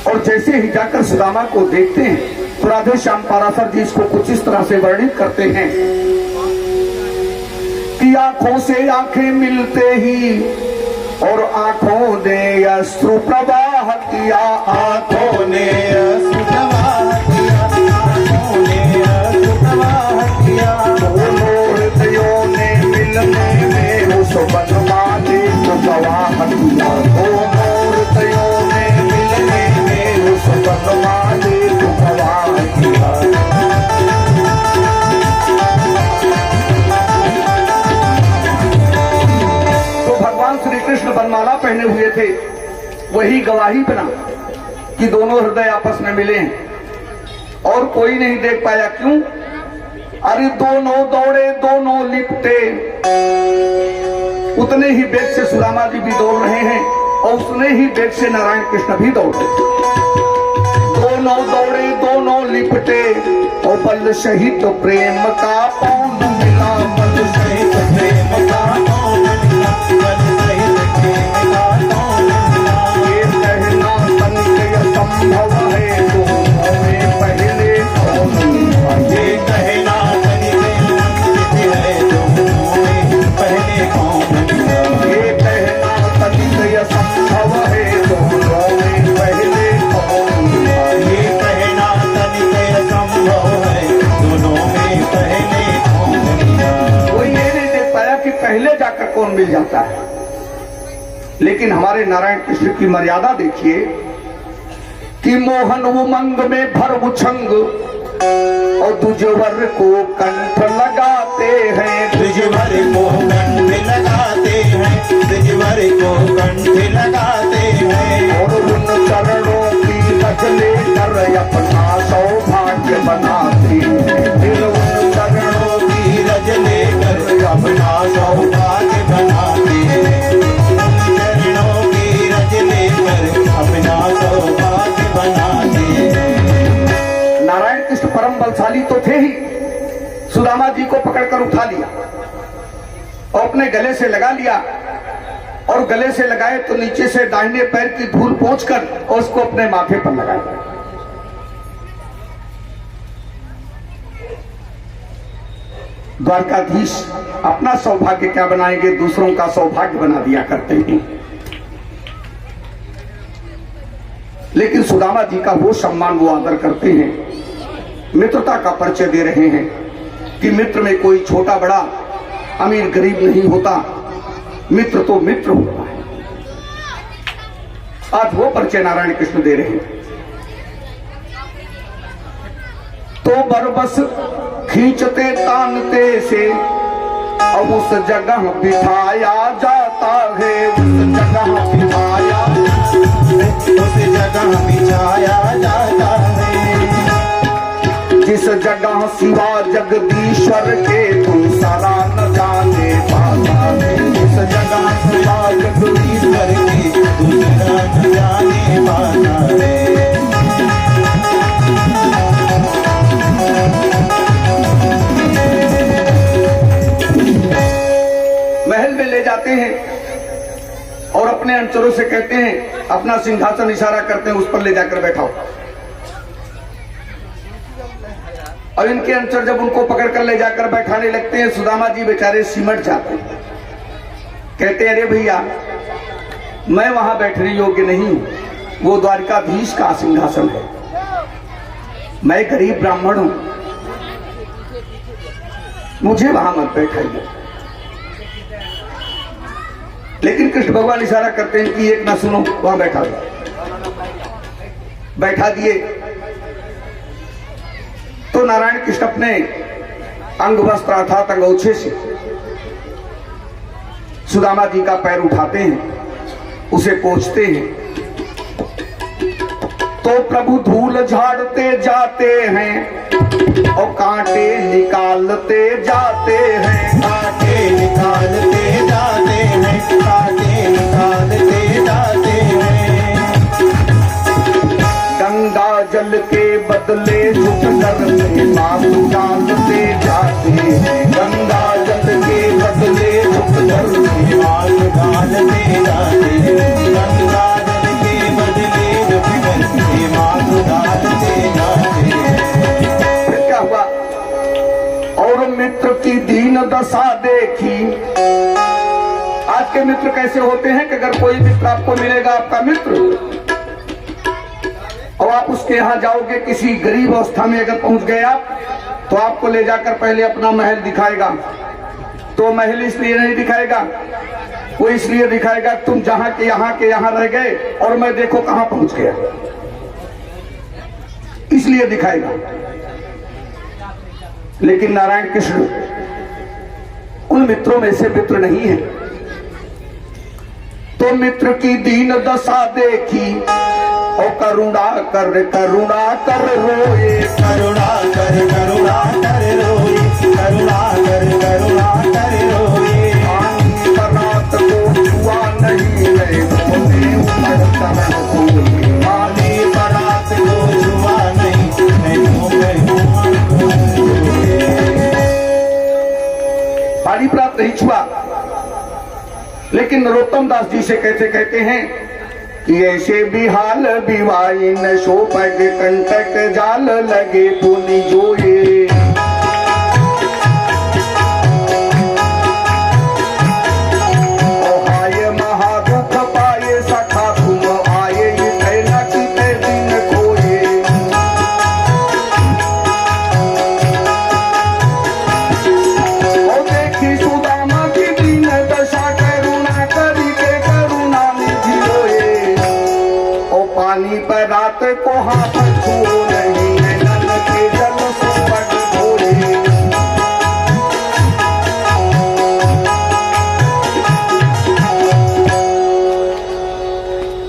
और जैसे ही जाकर सुदामा को देखते हैं तो राधे श्याम पाराशर जी इसको कुछ इस तरह से वर्णित करते हैं कि आंखों से आंखें मिलते ही और आंखों ने अश्रु प्रवाह किया, आंखों ने अश्रु प्रवाह किया, आंखों ने अश्रु प्रवाह किया। दोनों हृदयों ने मिलने में उस बनवाले को गवाह किया, दोनों हृदयों ने मिलने में उस बनवाले को गवाह किया। तो भगवान श्री कृष्ण बनमाला पहने हुए थे, वही गवाही बना कि दोनों हृदय आपस में मिले हैं और कोई नहीं देख पाया। क्यों? अरे दोनों दौड़े, दोनों लिपटे, उतने ही वेग से सुदामा जी भी दौड़ रहे हैं और उतने ही वेग से नारायण कृष्ण भी दौड़े। दोनों दौड़े, दोनों लिपटे और बल सहित प्रेम का पौंड मिला, बल सहित प्रेम का पौंड मिला, बल सहित प्रेम का पौंड मिला। ये कहना तनिक असंभव है, दोनों में पहले कौन मिला? ये कहना तनिक है, दोनों में पहले कौन मिला? ये कहना तनिक असंभव है, दोनों में पहले कौन मिला? ये कहना तनिक असंभव है, दोनों में पहले कौन मिला? कोई ये नहीं देख पाया कि पहले जाकर कौन मिल जाता है। लेकिन हमारे नारायण कृष्ण की मर्यादा देखिए कि मोहन उमंग में भर उछंग और दुजवर को कंठ लगाते हैं, दुजवर को कंठ लगाते हैं, दुजवर को कंठ लगाते हैं। और उन चरणों की रज लेकर अपना सौभाग्य बनाते हैं, फिर उन चरणों की रज लेकर अपना सौभाग्य बनाते हैं, चरणों की रज लेकर अपना सौभाग्य बनाते हैं। नारायण कृष्ण परम बलशाली तो थे ही, सुदामा जी को पकड़कर उठा लिया और अपने गले से लगा लिया और गले से लगाए तो नीचे से दाहिने पैर की धूल पोंछकर और उसको अपने माथे पर लगाया। द्वारकाधीश अपना सौभाग्य क्या बनाएंगे, दूसरों का सौभाग्य बना दिया करते हैं। लेकिन सुदामा जी का वो सम्मान, वो आदर करते हैं, मित्रता का परिचय दे रहे हैं कि मित्र में कोई छोटा बड़ा अमीर गरीब नहीं होता, मित्र तो मित्र होता है। आज वो परिचय नारायण कृष्ण दे रहे हैं। तो बरबस खींचते तानते से अब उस जगह बिठाया जाता है, उस जगह बिठाया, उस जगह बिछाया जाता है, जिस जगह सिवा जगदीश्वर के दूसरा न जाने पाता है, उस जगह सिवा जगदीश्वर के दूसरा न जाने पाता है। महल में ले जाते हैं और अपने अनुचरों से कहते हैं, अपना सिंहासन इशारा करते हैं, उस पर ले जाकर बैठाओ। और इनके अनुचर जब उनको पकड़कर ले जाकर बैठाने लगते हैं, सुदामा जी बेचारे सिमट जाते हैं, कहते हैं, अरे भैया मैं वहां बैठने योग्य नहीं हूं, वो द्वारकाधीश का सिंहासन है, मैं गरीब ब्राह्मण हूं, मुझे वहां मत बैठाइए। लेकिन कृष्ण भगवान इशारा करते हैं कि एक ना सुनो, वहां बैठा दो। बैठा दिए तो नारायण कृष्ण अपने अंग वस्त्र अर्थात अंगोछे से सुदामा जी का पैर उठाते हैं, उसे पोंछते हैं। तो प्रभु धूल झाड़ते जाते हैं और कांटे निकालते जाते हैं, कांटे निकालते जाते हैं, कांटे निकालते जाते हैं। गंगा जल के बदले झुककर माथु डालते जाते हैं, गंगा जल के बदले झुककर माथु डालते जाते हैं, गंगा जल के आपके मित्र कैसे होते हैं कि अगर कोई मित्र आपको मिलेगा, आपका मित्र, और आप उसके यहाँ जाओगे, किसी गरीब अवस्था में अगर पहुंच गए आप, तो आपको ले जाकर पहले अपना महल दिखाएगा। तो महल इसलिए नहीं दिखाएगा, वो इसलिए दिखाएगा तुम जहां के यहाँ रह गए और मैं देखो कहां पहुंच गया, इसलिए दिखाएगा। लेकिन नारायण कृष्ण उन मित्रों में से मित्र नहीं है। तो मित्र की दीन दशा देखी और करुणा कर रोए, करुणा कर रोए, करुणा कर रोए। पानी बरात को छुआ नहीं है, मोने उमड़ तरह कोई। पानी बरात को छुआ नहीं, पानी प्राप्त नहीं छुआ। लेकिन नरोत्तम दास जी से कैसे कहते हैं कि ऐसे भी हाल बिवाई न शोपग कंटक जाल लगे पुनि जोए। हाय महादुख पाए सखा तुम आए, कहना कि ते दिन खोए। और देखी सुदामा की दीन दशा, करुणा करी के करुणा निधि होए। और पानी पर रात को हाथ छुओ नहीं, नन के जल सुपट धोए।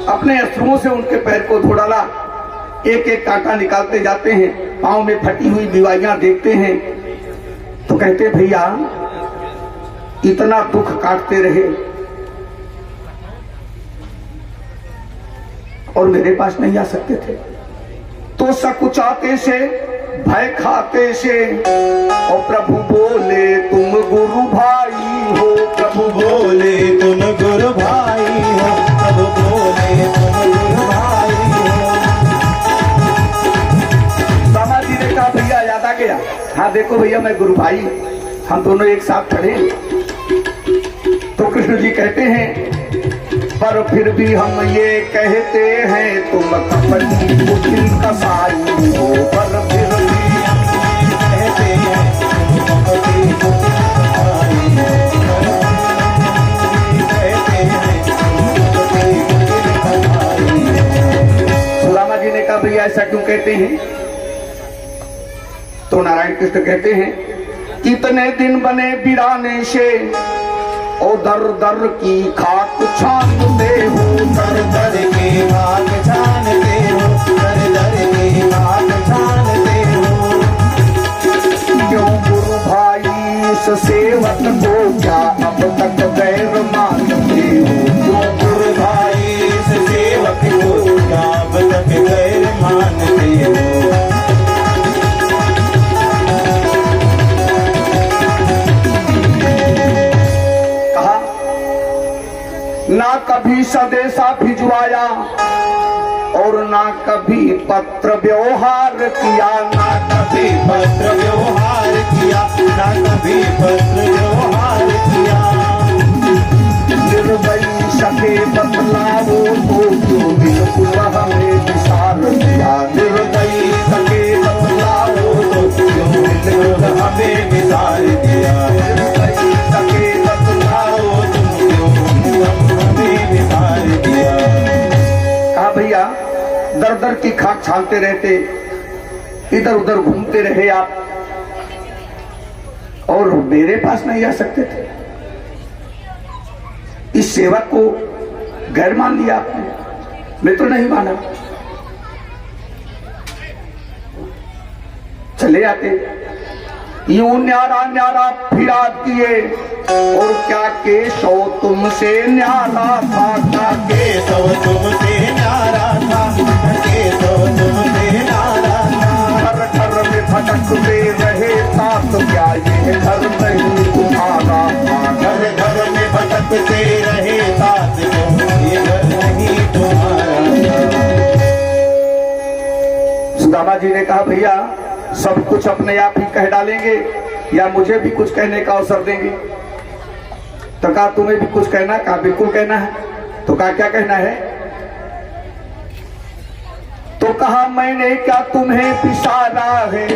अपने अश्रुओं से उनके पैर को धो डाला, एक एक कांटा निकालते जाते हैं, पांव में फटी हुई बिवाइयां देखते हैं तो कहते भैया इतना दुख काटते रहे और मेरे पास नहीं आ सकते थे, तो सकुचाते से भय खाते से। और प्रभु बोले तुम गुरु भाई हो, प्रभु बोले तुम गुरु भाई हो, प्रभु बोले तुम गुरु भाई हो। बाबा जी ने कहा भैया याद आ गया, हाँ देखो भैया मैं गुरु भाई, हम दोनों एक साथ खड़े। तो कृष्ण जी कहते हैं पर फिर भी हम ये कहते हैं तुम कपटी कुटिल कसाई हो। पर फिर भी हम ये कहते हैं तुम कपटी कुटिल कसाई हो। सुदामा जी ने कहा भैया ऐसा क्यों कहते हैं? तो नारायण कृष्ण कहते हैं कितने दिन बने बिराने से, ओ दर दर की खाक छानते हो। दर दर की खाक छानते हो, दर दर की खाक छानते हो। क्यों गुरु भाई इस सेवक को क्या अब तक गैर मानते हो? क्यों गुरु भाई इस सेवक को क्या अब तक गैर मानते हो? ना कभी सदेशा भिजवाया और ना कभी पत्र व्यवहार किया, ना कभी पत्र व्यवहार किया, ना कभी पत्र व्यवहार किया। निर्भई सके बतलाओ तो क्यों बिल्कुल हमें विसार दिया। निर्भई सके बतलाओ तो क्यों बिल्कुल हमें विसार दिया। निर्भई सके बतलाओ तुम क्यों हमें विसार दिया। कहा भैया दर दर की खाक छानते रहते, इधर उधर घूमते रहे आप और मेरे पास नहीं आ सकते थे। इस सेवक को गैर मान लिया आपने, मैं तो नहीं माना। चले आते यूं न्यारा न्यारा फिरा किए और क्या केशव तुमसे न्यारा था। क्या केशव तुमसे न्यारा था, केशव तुमसे न्यारा था। घर घर में भटकते रहे साथ, क्या ये घर नहीं तुम्हारा था। घर घर में भटकते रहे साथ, ये घर नहीं तुम्हारा। सुदामा जी ने कहा भैया सब कुछ अपने आप ही कह डालेंगे या मुझे भी कुछ कहने का अवसर देंगे? तो कहा तुम्हें भी कुछ कहना? कहा बिल्कुल कहना है। तो कहा क्या कहना है? तो कहा मैंने क्या तुम्हें बिसारा है।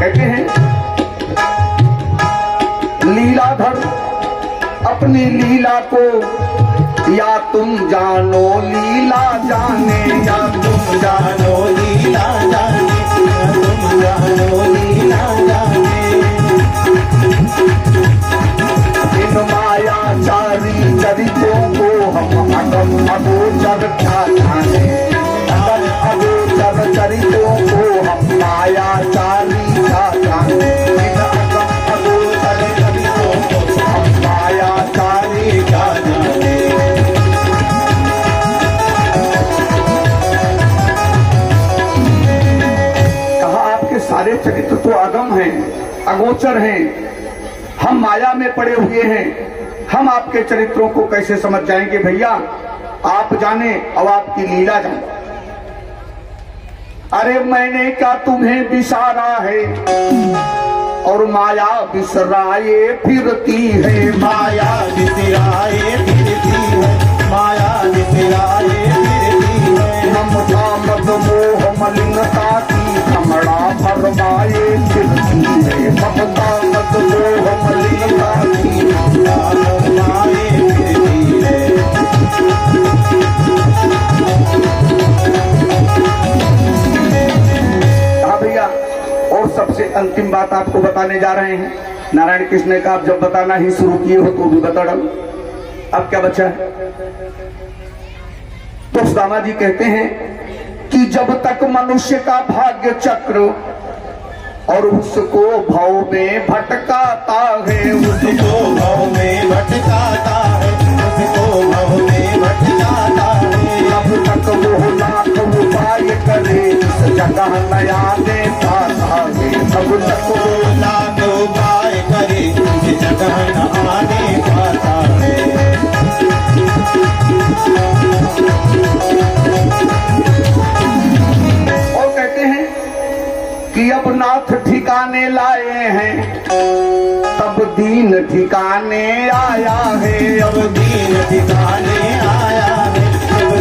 कहते हैं लीलाधर अपनी लीला को या तुम जानो लीला जाने, या तुम जानो लीला जाने, तुम जानो लीला जाने। इन मायाचारी चरित्रों को हम अगम अगोचर क्या जाने, अगम अगोचर चरित्रों को हम मायाचारी क्या जाने, इन अगम अगोचर चरित्रों को हम मायाचारी क्या जाने। कहा आपके सारे चरित्र तो अगम हैं, अगोचर हैं, हम माया में पड़े हुए हैं, हम आपके चरित्रों को कैसे समझ जाएंगे भैया? आप जाने और आपकी लीला जाने। अरे मैंने क्या तुम्हें बिसारा है और माया बिसराए फिरती है, माया बिसराए फिरती है, माया बिसराए फिरती है। ममता मद मोह मलिनता की कमड़ा भरमाए फिरती है, ममता मद मोह मलिनता की कमड़ा भरमाए फिरती है। हाँ भैया, और सबसे अंतिम बात आपको बताने जा रहे हैं। नारायण कृष्ण ने कहा जब बताना ही शुरू किए हो तो भी बता डालो, अब क्या बचा है? तो सुदामा जी कहते हैं कि जब तक मनुष्य का भाग्य चक्र और उसको भव में भटकाता है, उसको भव में भटकाता है, उसको भव में भटकाता है। तब तक वो लाख उपाय करे इस जगह नया दे पाता है, तब तक वो लाख उपाय करे इस जगह न आने पाता है। और कहते हैं कि अब नाथ ठिकाने लाए हैं, तब दीन ठिकाने आया है, अब दीन ठिकाने